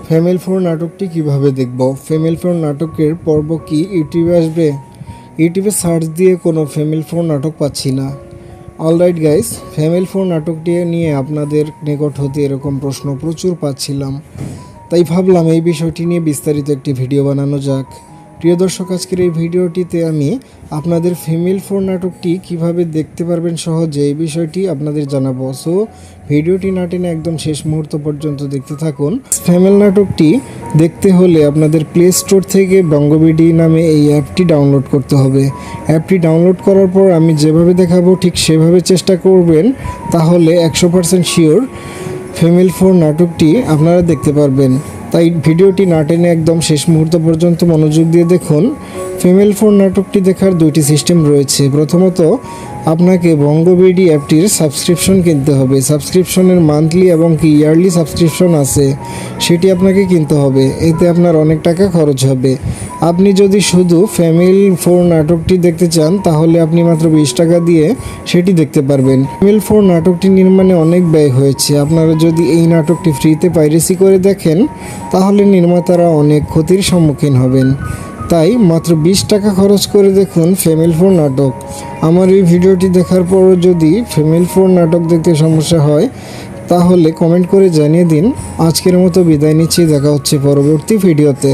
Family 4 নাটকটি কিভাবে দেখব? ফ্যামিলি 4 নাটকের পর্ব কি ইউটিউবে আসবে? ইউটিউবে সার্চ দিয়ে কোনো ফ্যামিলি 4 নাটক পাচ্ছি না। অলরাইট গাইস, ফ্যামিলি 4 নাটকটি নিয়ে আপনাদের নিকট হতে এরকম প্রশ্ন প্রচুর পাচ্ছিলাম, তাই ভাবলাম এই বিষয়টি নিয়ে বিস্তারিত একটি ভিডিও বানানো যাক। প্রিয় দর্শক, আজকের এই ভিডিওটিতে আমি আপনাদের ফ্যামিলি 4 নাটকটি কিভাবে দেখতে পারবেন সহজে এই বিষয়টি আপনাদের জানাবো। সো ভিডিওটি না টেনে একদম শেষ মুহূর্ত পর্যন্ত দেখতে থাকুন। ফ্যামিলি নাটকটি দেখতে হলে আপনাদের প্লে স্টোর থেকে বঙ্গবিডি নামে এই অ্যাপটি ডাউনলোড করতে হবে। অ্যাপটি ডাউনলোড করার পর আমি যেভাবে দেখাবো ঠিক সেভাবে চেষ্টা করবেন, তাহলে 100% শিওর ফ্যামিলি 4 নাটকটি আপনারা দেখতে পারবেন। তাই ভিডিওটি না টেনে একদম শেষ মুহূর্ত পর্যন্ত মনোযোগ দিয়ে দেখুন। ফ্যামিলি 4 নাটকটি দেখার দুইটি সিস্টেম রয়েছে। প্রথমত, আপনাকে বঙ্গবিডি অ্যাপটির সাবস্ক্রিপশন কিনতে হবে। সাবস্ক্রিপশনের মান্থলি এবং কি ইয়ারলি সাবস্ক্রিপশন আছে, সেটি আপনাকে কিনতে হবে। এতে আপনার অনেক টাকা খরচ হবে। আপনি যদি শুধু ফ্যামিলি 4 নাটকটি দেখতে চান, তাহলে আপনি মাত্র 20 টাকা দিয়ে সেটি দেখতে পারবেন। ফ্যামিলি 4 নাটকটি নির্মাণে অনেক ব্যয় হয়েছে। আপনারা যদি এই নাটকটি ফ্রিতে পাইরেসি করে দেখেন, তাহলে নির্মাতারা অনেক ক্ষতির সম্মুখীন হবেন। তাই মাত্র 20 টাকা খরচ করে দেখুন ফ্যামিলি 4 নাটক। আমার এই ভিডিওটি দেখার পরও যদি ফ্যামিলি 4 নাটক দেখতে সমস্যা হয়, তাহলে কমেন্ট করে জানিয়ে দিন। আজকের মতো বিদায় নিচ্ছি, দেখা হচ্ছে পরবর্তী ভিডিওতে।